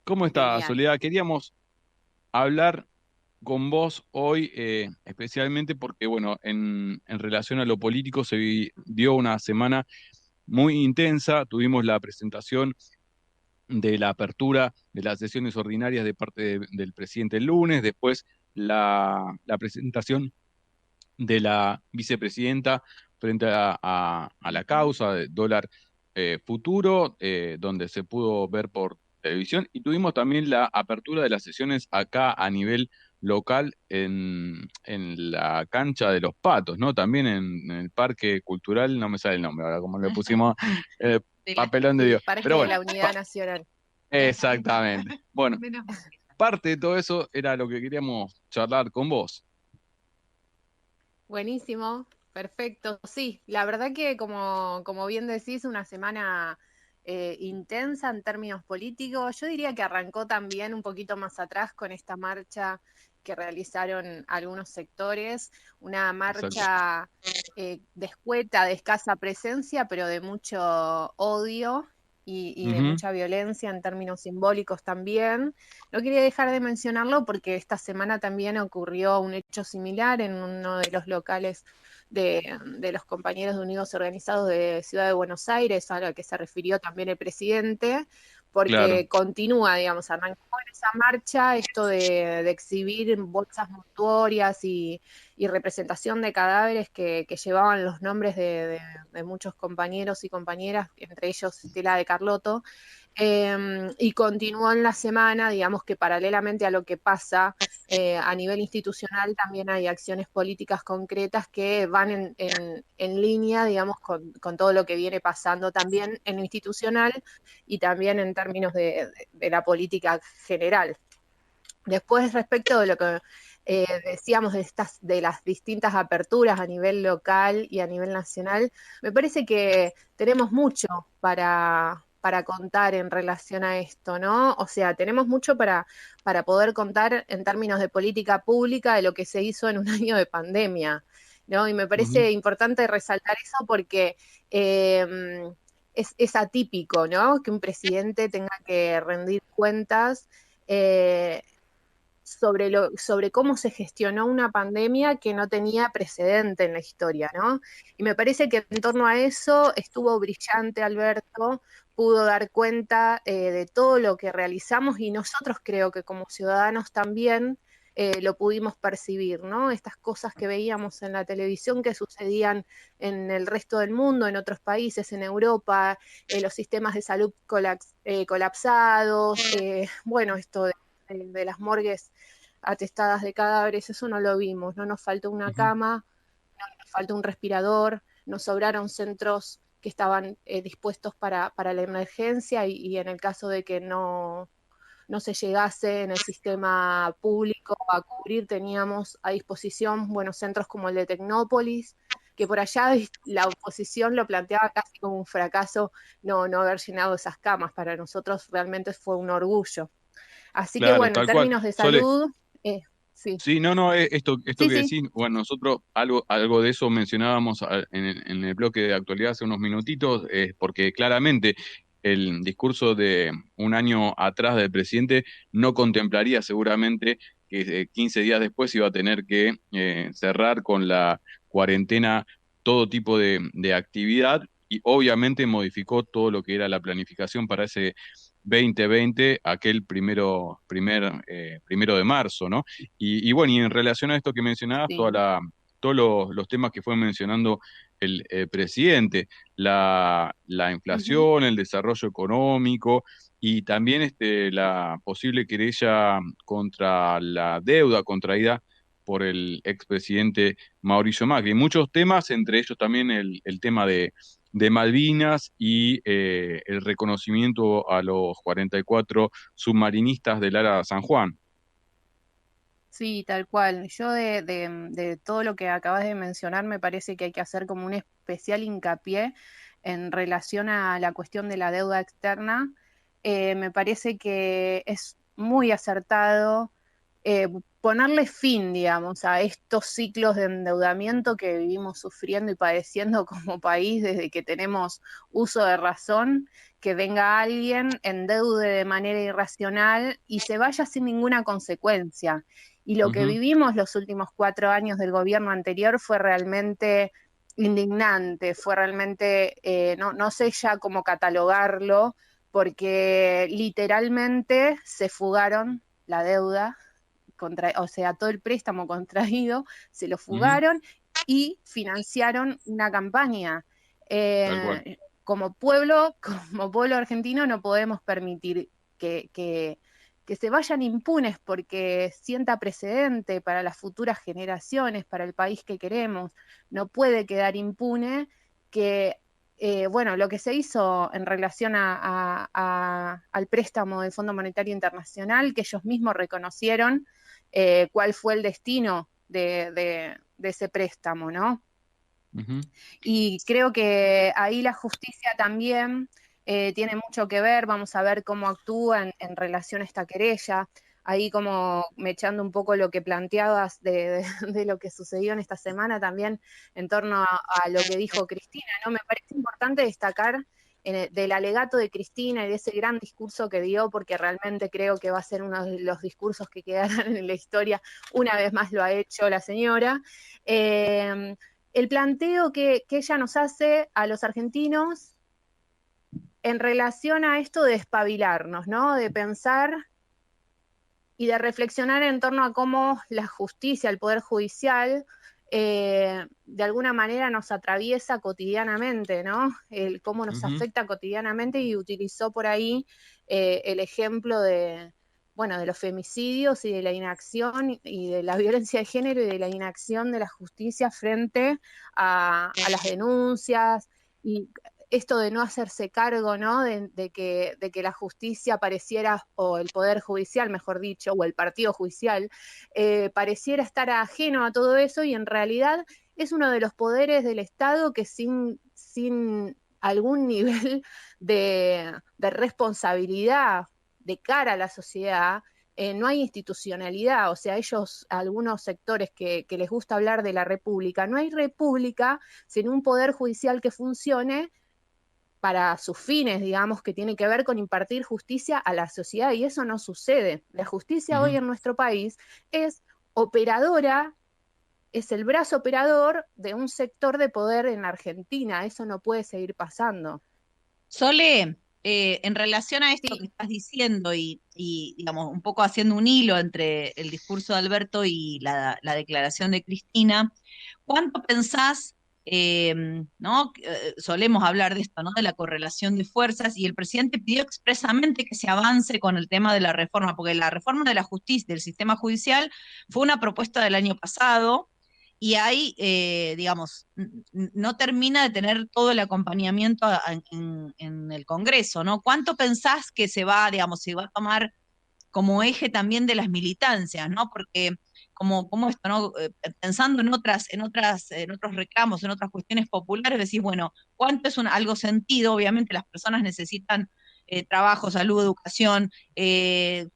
¿Cómo estás, Genial. Soledad? Queríamos hablar con vos hoy, especialmente porque, bueno, en relación a lo político dio una semana muy intensa. Tuvimos la presentación de la apertura de las sesiones ordinarias de parte del presidente el lunes, después la presentación de la vicepresidenta frente a la causa del dólar futuro, donde se pudo ver por televisión, y tuvimos también la apertura de las sesiones acá a nivel local en la cancha de los Patos, ¿no? También en el Parque Cultural, no me sale el nombre ahora, como le pusimos eh, papelón de Sí, Dios. Parque Pero de bueno, la Unidad Nacional. exactamente. Bueno, parte de todo eso era lo que queríamos charlar con vos. Buenísimo, perfecto. Sí, la verdad que como bien decís, una semana intensa en términos políticos. Yo diría que arrancó también un poquito más atrás con esta marcha que realizaron algunos sectores, una Exacto. marcha de escueta, de escasa presencia, pero de mucho odio y de Ujú. mucha violencia en términos simbólicos también. No quería dejar de mencionarlo porque esta semana también ocurrió un hecho similar en uno de los locales de los compañeros de Unidos Organizados de Ciudad de Buenos Aires, a lo que se refirió también el presidente, Claro. porque continúa, digamos, arrancó en esa marcha esto de exhibir bolsas mortuorias y representación de cadáveres que llevaban los nombres de muchos compañeros y compañeras, entre ellos Estela de Carlotto, y continuó en la semana, digamos que paralelamente a lo que pasa a nivel institucional, también hay acciones políticas concretas que van en línea, digamos, con todo lo que viene pasando también en lo institucional y también en términos de la política general. Después, respecto de lo que decíamos de las distintas aperturas a nivel local y a nivel nacional, me parece que tenemos mucho para contar en relación a esto, ¿no? O sea, tenemos mucho para poder contar en términos de política pública de lo que se hizo en un año de pandemia, ¿no? Y me Ujú. parece importante resaltar eso porque es atípico, ¿no? Que un presidente tenga que rendir cuentas. eh, sobre cómo se gestionó una pandemia que no tenía precedente en la historia, ¿no? Y me parece que en torno a eso estuvo brillante Alberto, pudo dar cuenta de todo lo que realizamos y nosotros creo que como ciudadanos también lo pudimos percibir, ¿no? Estas cosas que veíamos en la televisión que sucedían en el resto del mundo, en otros países, en Europa, los sistemas de salud colapsados, bueno, esto de las morgues atestadas de cadáveres, eso no lo vimos, no nos faltó una Ujú. cama, no nos faltó un respirador, nos sobraron centros que estaban dispuestos para la emergencia y en el caso de que no se llegase en el sistema público a cubrir, teníamos a disposición buenos centros como el de Tecnópolis, que por allá la oposición lo planteaba casi como un fracaso no haber llenado esas camas. Para nosotros realmente fue un orgullo. Así que Claro, bueno, en tal cual. términos de Sole, salud, sí, sí, no, no, esto sí, que sí, decís, bueno, nosotros algo de eso mencionábamos en el bloque de actualidad hace unos minutitos, porque claramente el discurso de un año atrás del presidente no contemplaría seguramente que 15 días después iba a tener que cerrar con la cuarentena todo tipo de actividad, y obviamente modificó todo lo que era la planificación para ese 2020, aquel primero de marzo, ¿no? Y bueno, y en relación a esto que mencionabas, sí. todos los temas que fue mencionando el presidente, la Ujú. inflación, el desarrollo económico y también la posible querella contra la deuda contraída por el expresidente Mauricio Macri. Muchos temas, entre ellos también el tema de Malvinas y el reconocimiento a los 44 submarinistas del Ara San Juan. Sí, tal cual. Yo de todo lo que acabas de mencionar me parece que hay que hacer como un especial hincapié en relación a la cuestión de la deuda externa. Me parece que es muy acertado ponerle fin, digamos, a estos ciclos de endeudamiento que vivimos sufriendo y padeciendo como país desde que tenemos uso de razón, que venga alguien, endeude de manera irracional y se vaya sin ninguna consecuencia. Y lo que vivimos los últimos 4 años del gobierno anterior fue realmente indignante, fue realmente, no sé ya cómo catalogarlo, porque literalmente se fugaron la deuda, o sea, todo el préstamo contraído, se lo fugaron y financiaron una campaña. Tal cual. Como pueblo, como pueblo argentino, no podemos permitir que se vayan impunes, porque sienta precedente para las futuras generaciones, para el país que queremos. No puede quedar impune que, bueno, lo que se hizo en relación al préstamo del Fondo Monetario Internacional, que ellos mismos reconocieron cuál fue el destino de ese préstamo, ¿no? Y creo que ahí la justicia también tiene mucho que ver. Vamos a ver cómo actúa en relación a esta querella. Ahí como me echando un poco lo que planteabas de lo que sucedió en esta semana también en torno a lo que dijo Cristina, ¿no? Me parece importante destacar del alegato de Cristina y de ese gran discurso que dio, porque realmente creo que va a ser uno de los discursos que quedarán en la historia. Una vez más lo ha hecho la señora. El planteo que ella nos hace a los argentinos en relación a esto de espabilarnos, ¿no? De pensar y de reflexionar en torno a cómo la justicia, el Poder Judicial, de alguna manera nos atraviesa cotidianamente, ¿no? Cómo nos afecta cotidianamente, y utilizó por ahí el ejemplo bueno, de los femicidios y de la inacción y de la violencia de género y de la inacción de la justicia frente a las denuncias, y esto de no hacerse cargo, ¿no? De que la justicia pareciera, o el Poder Judicial, mejor dicho, o el partido judicial, pareciera estar ajeno a todo eso, y en realidad es uno de los poderes del Estado que sin algún nivel de responsabilidad de cara a la sociedad, no hay institucionalidad. O sea, ellos, algunos sectores que les gusta hablar de la república, no hay república sin un poder judicial que funcione para sus fines, digamos, que tiene que ver con impartir justicia a la sociedad, y eso no sucede. La justicia hoy en nuestro país es operadora, es el brazo operador de un sector de poder en Argentina. Eso no puede seguir pasando. Sole, en relación a esto Sí. que estás diciendo digamos, un poco haciendo un hilo entre el discurso de Alberto y la declaración de Cristina, ¿cuánto pensás, ¿no? Solemos hablar de esto, ¿no? De la correlación de fuerzas, y el presidente pidió expresamente que se avance con el tema de la reforma, porque la reforma de la justicia, del sistema judicial, fue una propuesta del año pasado, y ahí, digamos, no termina de tener todo el acompañamiento en el Congreso, ¿no? ¿Cuánto pensás que se va, digamos, se va a tomar como eje también de las militancias, ¿no? Porque como esto, ¿no? Pensando en otros reclamos, en otras cuestiones populares, decís, bueno, ¿cuánto es algo sentido? Obviamente las personas necesitan trabajo, salud, educación,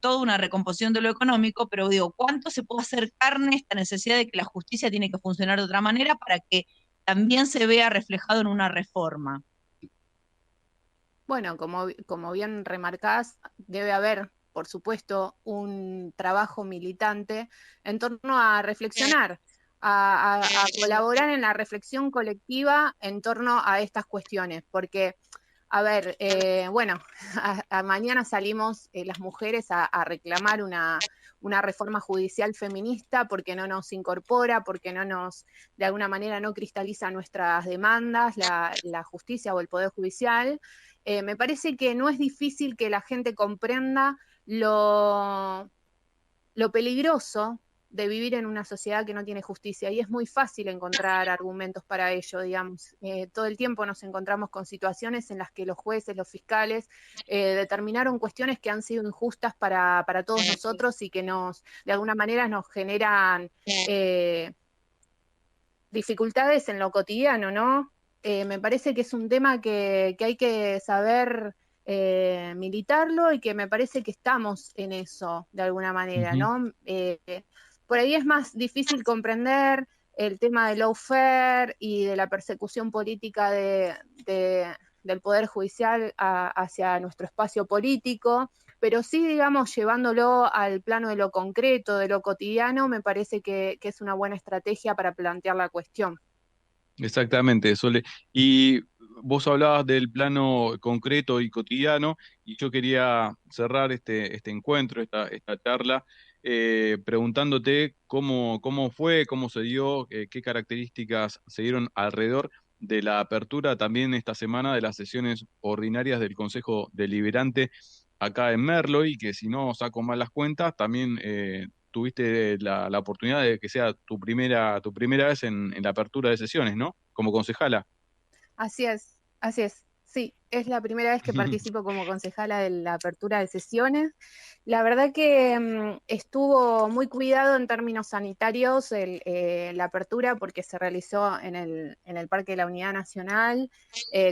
toda una recomposición de lo económico, pero digo, ¿cuánto se puede hacer carne esta necesidad de que la justicia tiene que funcionar de otra manera para que también se vea reflejado en una reforma? Bueno, como bien remarcás, debe haber, por supuesto, un trabajo militante en torno a reflexionar, a colaborar en la reflexión colectiva en torno a estas cuestiones, porque, a ver, bueno, mañana salimos las mujeres a reclamar una reforma judicial feminista, porque no nos incorpora, porque de alguna manera no cristaliza nuestras demandas, la justicia o el Poder Judicial. Me parece que no es difícil que la gente comprenda lo peligroso de vivir en una sociedad que no tiene justicia, y es muy fácil encontrar argumentos para ello, digamos. Todo el tiempo nos encontramos con situaciones en las que los jueces, los fiscales, determinaron cuestiones que han sido injustas para todos nosotros, y que de alguna manera nos generan dificultades en lo cotidiano, ¿no? Me parece que es un tema que hay que saber militarlo, y que me parece que estamos en eso de alguna manera, ¿no? Por ahí es más difícil comprender el tema del lawfare y de la persecución política de del Poder Judicial hacia nuestro espacio político, pero sí, digamos, llevándolo al plano de lo concreto, de lo cotidiano, me parece que es una buena estrategia para plantear la cuestión. Exactamente, Sole. Y vos hablabas del plano concreto y cotidiano, y yo quería cerrar este encuentro, esta charla, preguntándote cómo fue, cómo se dio, qué características se dieron alrededor de la apertura también esta semana de las sesiones ordinarias del Consejo Deliberante acá en Merlo, y que si no saco mal las cuentas, también tuviste la oportunidad de que sea tu primera vez en la apertura de sesiones, ¿no? Como concejala. Así es, así es. Sí, es la primera vez que participo como concejala de la apertura de sesiones. La verdad que estuvo muy cuidado en términos sanitarios la apertura porque se realizó en el Parque de la Unidad Nacional,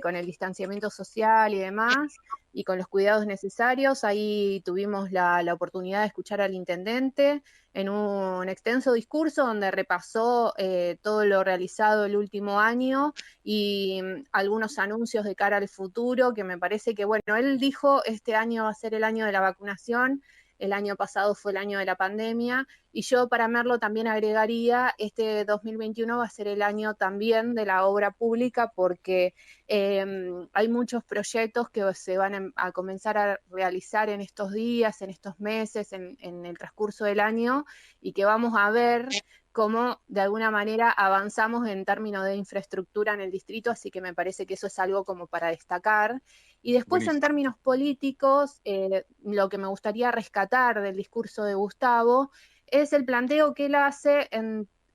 con el distanciamiento social y demás, y con los cuidados necesarios. Ahí tuvimos la oportunidad de escuchar al intendente en un extenso discurso donde repasó todo lo realizado el último año y algunos anuncios de cara al futuro, que me parece que, bueno, él dijo, este año va a ser el año de la vacunación, el año pasado fue el año de la pandemia, y yo para Merlo también agregaría, este 2021 va a ser el año también de la obra pública, porque hay muchos proyectos que se van a comenzar a realizar en estos días, en estos meses, en el transcurso del año, y que vamos a ver cómo de alguna manera avanzamos en términos de infraestructura en el distrito, así que me parece que eso es algo como para destacar. Y después en Buenísimo. términos políticos, lo que me gustaría rescatar del discurso de Gustavo es el planteo que él hace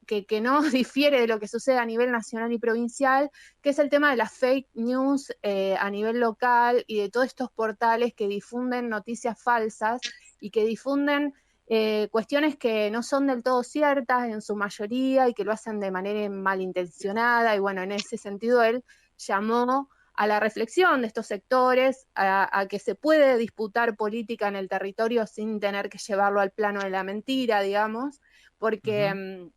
que no difiere de lo que sucede a nivel nacional y provincial, que es el tema de las fake news a nivel local y de todos estos portales que difunden noticias falsas y que difunden cuestiones que no son del todo ciertas en su mayoría y que lo hacen de manera malintencionada. Y bueno, en ese sentido él llamó a la reflexión de estos sectores, a que se puede disputar política en el territorio sin tener que llevarlo al plano de la mentira, digamos, porque Ujú.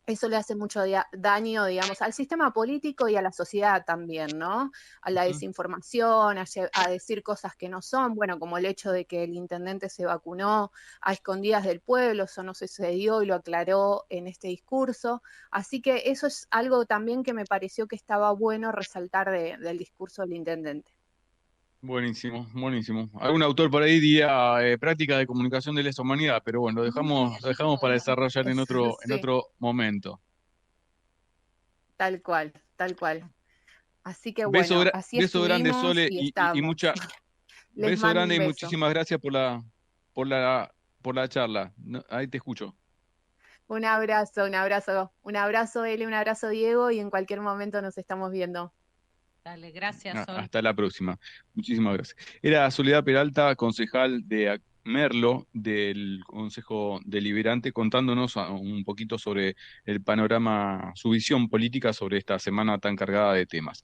eso le hace mucho daño, digamos, al sistema político y a la sociedad también, ¿no? A la Ujú. desinformación, a decir cosas que no son, bueno, como el hecho de que el intendente se vacunó a escondidas del pueblo, eso no sucedió y lo aclaró en este discurso. Así que eso es algo también que me pareció que estaba bueno resaltar del discurso del intendente. Buenísimo, buenísimo. Algún autor por ahí diría práctica de comunicación de lesa humanidad, pero bueno, lo dejamos para desarrollar en Sí, otro momento. tal cual, tal cual. Así que bueno, así Beso grande, estuvimos Sole, y y estamos. mucha, Les beso mando grande un y beso. muchísimas gracias por por la charla. Ahí te escucho. Un abrazo, un abrazo, un abrazo Eli, un abrazo Diego y en cualquier momento nos estamos viendo. Dale, gracias, Sol. Hasta la próxima. Muchísimas gracias. Era Soledad Peralta, concejal de Merlo, del Consejo Deliberante, contándonos un poquito sobre el panorama, su visión política sobre esta semana tan cargada de temas.